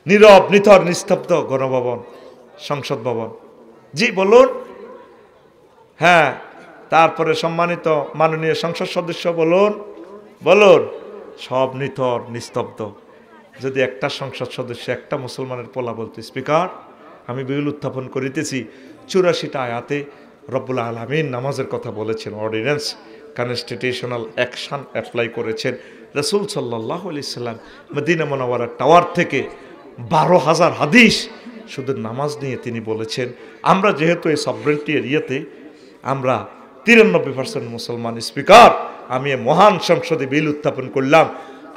নীরব নিথর নিস্তব্ধ গণভবন সংসদ ভবন জি বলুন হ্যাঁ তারপরে সম্মানিত মাননীয় সংসদ সদস্য বলুন সব নিথর নিস্তব্ধ যদি একটা সংসদ সদস্য একটা মুসলমানের পোলা বলতে স্পিকার আমি বিল উত্থাপন করিতেছি 84টা আয়াতে রব্বুল আলামিন নামাজের কথা বলেছেন অর্ডিন্যান্স কনস্টিটিউশনাল অ্যাকশন অ্যাপ্লাই করেছেন রাসূল সাল্লাল্লাহু আলাইহি সাল্লাম মদিনা মুনাওয়ারার টাওয়ার থেকে 12,000 হাদিস শুধু নামাজ নিয়ে তিনি বলেছেন আমরা যেহেতু এই সভরেন্টি এরিয়াতে আমরা 93% মুসলমান স্পিকার আমি মহান সংসদে বিল উত্থাপন করলাম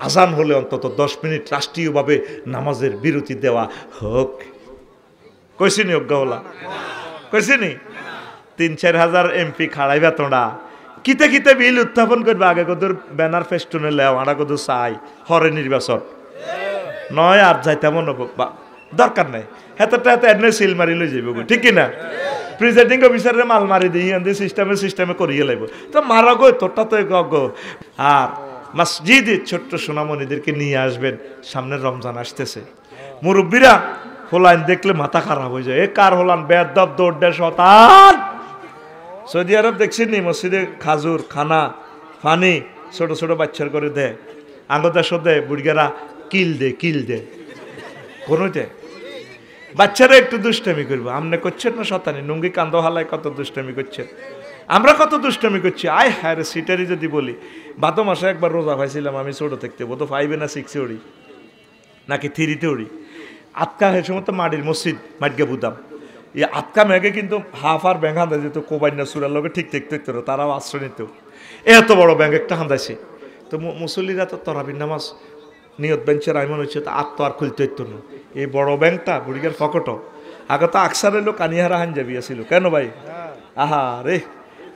আজান হলে অন্তত 10 মিনিট রাষ্ট্রীয়ভাবে নামাজের বিরতি দেওয়া হোক কইছিনি অজ্ঞাওলা কইছিনি 3-4 হাজার এমপি খাড়াইবা তোমরা কিতে কিতে বিল উত্থাপন করবে আগে কদর ব্যানার ফেস্টুনে লেও আড়া কদর চাই হরে নির্বাচন নয় আর যাই তেমন দরকার নাই হেতটা এনে সিল মারি লই যাইব ঠিক কিনা প্রিজাইডিং অফিসারের মাল মারি দিই এনে সিস্টেমে করিয়ে লাগবে তো মারা গো তোরটা তো গো আর মসজিদে ছোট্ট সোনামণিদেরকে নিয়ে আসবেন সামনের রমজান আসতেছে মুরব্বীরা হোলাইন দেখলে মাথা খারাপ হয়ে যায় এ কার হোলান বেদব দৌড় শতান সৌদি আরব দেখছি নি মসজিদে খাজুর খানা পানি ছোট ছোট বাচ্চার করে দেয় আঙ্গদাস দেয় বুড়িগারা কিল দে কোনোতে বাচ্চারা একটু দুষ্টামি করবো আমনে করছেন না শতানি নুঙ্গি কান্দ হালায় কত দুষ্টামি করছেন আমরা কত দুষ্টামি করছি আয় হ্যাঁ রে সিটারি যদি বলি ভাদ মাসে একবার রোজা পাইছিলাম আমি ছোটো থাকতে বোধ 5 না 6 উড়ি নাকি 3-তে উড়ি আতকা হে সময় তো মাটির মসজিদ মাটকে বুদাম এই আতকা মেঘে কিন্তু হাফ আর ব্যাঙ্ক হাঁদা যেত কোবাইনা সুরার লোকে ঠিক থাকতো তারাও আশ্রয় নিত এত বড় ব্যাঙ্ক একটা হাঁদাইছে তো মুসল্লিরা তো তরাবির নামাজ নিয়ত বেঞ্চের আইমন হচ্ছে তো আত্ম আর খুলতে হইতো না এই বড় ব্যাংকটা বুড়িগার ফকটো আগে তো আকসার এলো কানিহারা হাঞ্জাবি আসিল কেন ভাই আহা রে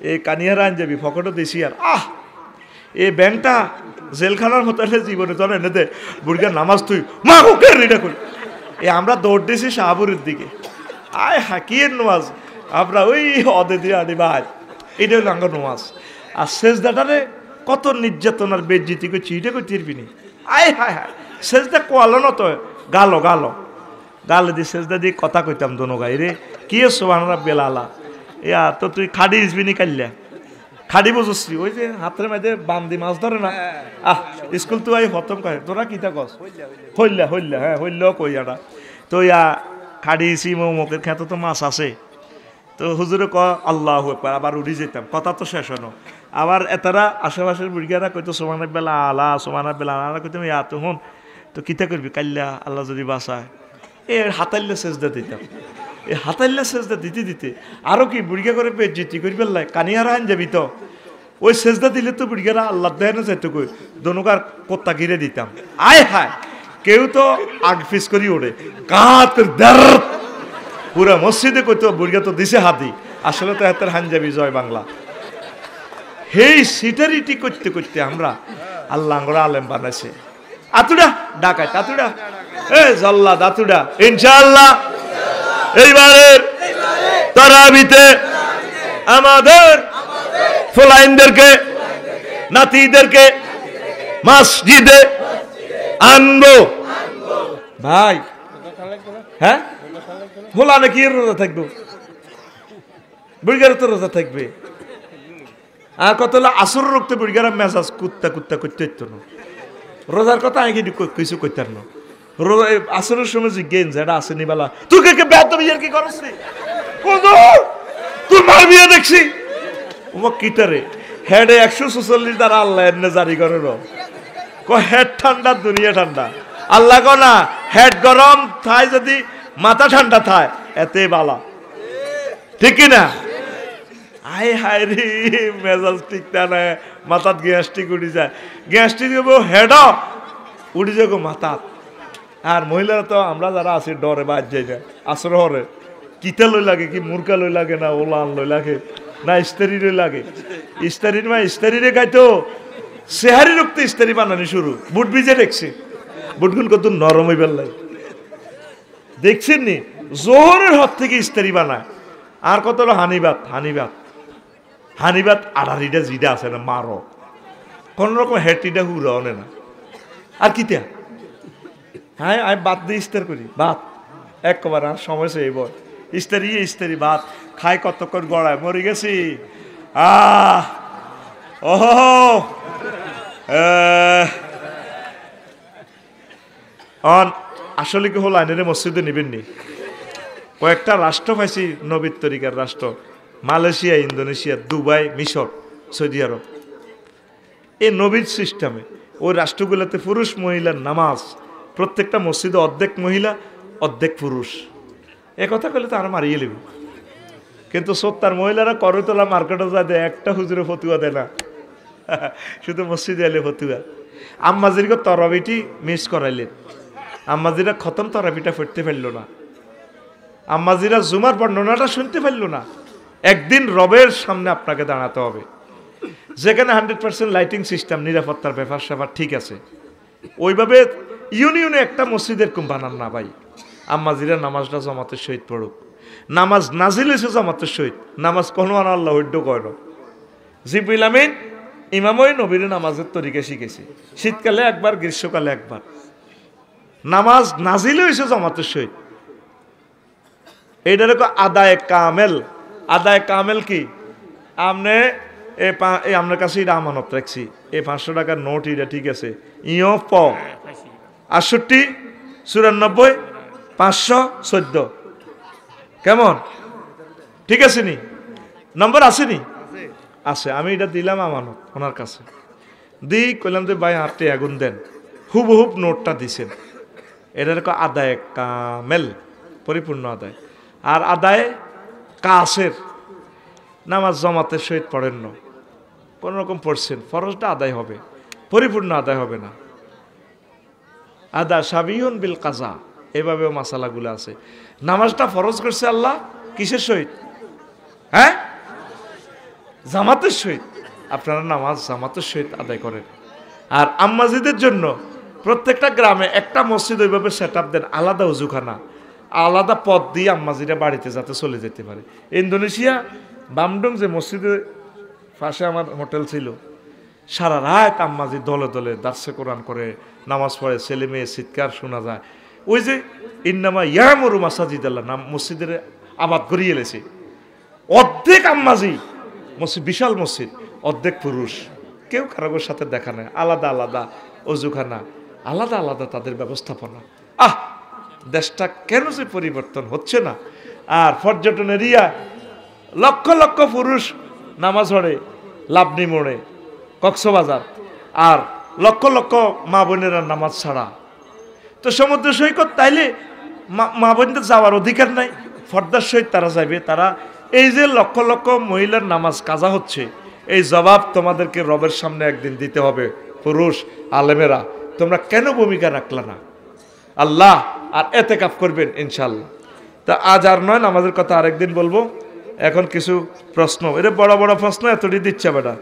এই কানিহারা হাঞ্জাবি ফকটো দিছি আর এই ব্যাংকটা জেলখানার হোটেলে জীবনে চলে এনে দে বুড়িগার নামাজ তুই মা ওকে রিডা করি আমরা দৌড় দিয়েছি শাহপুরের দিকে আয় হাকিয়ের নামাজ আমরা ওই অদে দিয়ে আনি ভাই এটা হলো আঙ্গ নামাজ আর শেষদাটারে কত নির্যাতনার বেজ্জিতি করছি এটা করতে পারবিনি আয় হায় হায় শেষদা কোয়ালো না তো গালে দিয়ে শেষদা দিয়ে কথা কইতাম দোনো গাই রে কি সোহানরা বেলালা ইয়া তো তুই খাড়ি ইসবিনি কাল্লা খাড়ি বুঝছি ওই যে হাতের মাঝে বান্দি মাছ ধরে না স্কুল তো আই খতম করে তোরা কিতা কস হইল্লা হ্যাঁ হইল্লাও কই আটা তো ইয়া খাড়ি ইসি মুখের খেতে তো মাছ আছে তো হুজুরে ক আল্লাহু আকবার আবার উড়ি যেতাম কথা তো শেষ হলো আবার এতারা আশেপাশের বুড়িগারা কইতো সোমানের বেলা আলা সোমানের বেলা আলা কইতো ইয়া তো হন তো কিতা করবি কাল্লা আল্লাহ যদি বাঁচায় এ হাতাইলে সেজদা দিতাম এই হাতাইলে সেজদা দিতে দিতে আরো কি বুড়িগা করে বেজ্জতি করি ফেললাই কানিয়ারা আন যাবি তো ওই সেজদা দিলে তো বুড়িগারা আল্লাহ দেয় না যাইতো কই দনুকার কোত্তা ঘিরে দিতাম আয় হায় কেউ তো আগ ফিস করি ওড়ে কাত দার পুরা মসজিদে কইতো বুড়িগা তো দিছে হাতি আসলে তো হাতের হাঞ্জাবি জয় বাংলা হেই সিটারিটি করতে করতে আমরা আল্লাহ আমরা আলেম বানাইছে আতুডা ডাকায় তাতুডা এ জল্লা দাতুডা ইনশাআল্লাহ এইবারের তারাবিতে আমাদের ফুলাইনদেরকে নাতিদেরকে মসজিদে আনবো ভাই হ্যাঁ হোলা নাকি রোজা থাকবো বুড়িগার তো রোজা থাকবে আর কত হলো আসর রক্ত বুড়িগারা মেজাজ কুত্তা কুত্তা করতে হইতো না রোজার কথা আমি কিছু করতাম না আসরের সময় যে গেন যেটা আসেনি বেলা তুই কে বেদ বিয়ের কি করস রে তুই মার বিয়ে দেখছি ও কিটারে হেডে 144 দ্বারা আল্লাহ এনে জারি করে হেড ঠান্ডা দুনিয়া ঠান্ডা আল্লাহ কো না হেড গরম থাই যদি মাথা ঠান্ডা থায় এতে বালা ঠিক না আয় হায় রে মেজাজ ঠিক না মাথাত গ্যাস্ট্রিক উঠে যায় গ্যাস্ট্রিক হেড উঠে যায় গো মাথাত আর মহিলারা তো আমরা যারা আছি ডরে বাদ যাই না আসর হরে কিতা লই লাগে কি মুরকা লই লাগে না ওলান লই লাগে না ইস্তারি লই লাগে ইস্তারির মা ইস্তারিরে গাইতো সেহারি রক্ত ইস্তারি বানানি শুরু বুট ভিজে দেখছি বুটগুন কত নরম হইবার লাগে দেখছেন নি জোহরের হাত থেকে ইস্তারি বানায় আর কত হলো হানিবাত হানিবাত হানিবাত আড়ারিটা জিডা আছে না মারো কোন রকম হেটিটা হুরা অনে না আর কিতা হ্যাঁ আমি বাদ দিয়ে ইস্তার করি ভাত একবার আর সময় সে বল ইস্তারি ইস্তারি ভাত খাই কতক্ষণ গড়ায় মরে গেছি আসলে কি হলো আইনের মসজিদে নিবেননি কয়েকটা রাষ্ট্র পাইছি নবীর তরিকার রাষ্ট্র মালয়েশিয়া ইন্দোনেশিয়া দুবাই মিশর সৌদি আরব এই নবীর সিস্টেমে ওই রাষ্ট্রগুলোতে পুরুষ মহিলার নামাজ প্রত্যেকটা মসজিদে অর্ধেক মহিলা অর্ধেক পুরুষ এ কথা বলে তো আর মারিয়ে নেবে কিন্তু সত্তার মহিলারা করতলা মার্কেটে যা দেয় একটা হুজুরে ফতুয়া দেয় না শুধু মসজিদে এলে ফতুয়া আম্মাজিরকে তরাবিটি মিস করাইলেন আম্মাজিরা খতম তরাবিটা ফেরতে ফেললো না আম্মাজিরা জুমার বর্ণনাটা শুনতে পারলো না একদিন রবের সামনে আপনাকে দাঁড়াতে হবে যেখানে 100% লাইটিং সিস্টেম নিরাপত্তার ব্যাপার স্যাপার ঠিক আছে ওইভাবে ইউনিয়নে একটা মসজিদের কম বানান না ভাই আম্মাজিরা নামাজটা জামাতের সহিত পড়ুক নামাজ নাজিল হয়েছে জামাতের সহিত নামাজ কোনো আল্লাহ হইড কয় না জিবরিল আমিন ইমামই নবীর নামাজের তরিকা শিখেছি শীতকালে একবার গ্রীষ্মকালে একবার নামাজ নাজিল হয়েছে জামাতের সহিত এইটা দেখো আদায় কামেল আদায় কামেল কি আপনি আপনার কাছে এটা আমানত রাখছি এই 500 টাকার নোট এটা ঠিক আছে ইয় প 68 94 514 কেমন ঠিক আছে নি নম্বর আছে নি আছে আমি এটা দিলাম আমানত ওনার কাছে দিই কইলাম যে ভাই আপনি আগুন দেন হুবহুব নোটটা দিছেন এটা দেখো আদায় কামেল পরিপূর্ণ আদায় আর আদায় কাসের নামাজ জামাতের সহিত পড়েন না কোন রকম পড়ছেন ফরজটা আদায় হবে পরিপূর্ণ আদায় হবে না আদা সাবিহুন বিল কাজা এভাবেও মাসালাগুলো আছে নামাজটা ফরজ করছে আল্লাহ কিসের সহিত হ্যাঁ জামাতের সহিত আপনারা নামাজ জামাতের সহিত আদায় করেন আর আম্মাজিদের জন্য প্রত্যেকটা গ্রামে একটা মসজিদ ওইভাবে সেট আপ দেন আলাদা উজুখানা আলাদা পথ দিয়ে আম্মাজিরা বাড়িতে যাতে চলে যেতে পারে ইন্দোনেশিয়া বামডং যে মসজিদের পাশে আমার হোটেল ছিল সারা রাত আম্মাজি দলে দলে দার্সে কোরআন করে নামাজ পড়ে ছেলে মেয়ে চিৎকার শোনা যায় ওই যে ইন্নামা ইয়ামুরু মাসাজিদাল্লাহ নাম মসজিদের আবাদ করিয়ে এলেছে অর্ধেক আম্মাজি মসজিদ বিশাল মসজিদ অর্ধেক পুরুষ কেউ কারোর সাথে দেখা নেই আলাদা আলাদা অজুখানা আলাদা আলাদা তাদের ব্যবস্থাপনা দেশটা কেন যে পরিবর্তন হচ্ছে না আর পর্যটন এরিয়া লক্ষ লক্ষ পুরুষ নামাজ পড়ে লাবনি মোড়ে, কক্সবাজার, আর লক্ষ লক্ষ মা বোনেরা নামাজ ছাড়া। তো সমুদ্র সৈকত তাইলে মা বোনদের যাওয়ার অধিকার নাই, ফর্দার সহিত তারা যাবে। তারা এই যে লক্ষ লক্ষ মহিলার নামাজ কাজা হচ্ছে, এই জবাব তোমাদেরকে রবের সামনে একদিন দিতে হবে। পুরুষ আলেমেরা, তোমরা কেন ভূমিকা রাখলা না? আল্লাহ আর এতেকাফ করবেন ইনশাল্লাহ। তা আজ আর নয়, আমাদের কথা আরেকদিন বলবো। এখন কিছু প্রশ্ন, এটা বড় বড় প্রশ্ন, এতটি দিচ্ছে বেটা।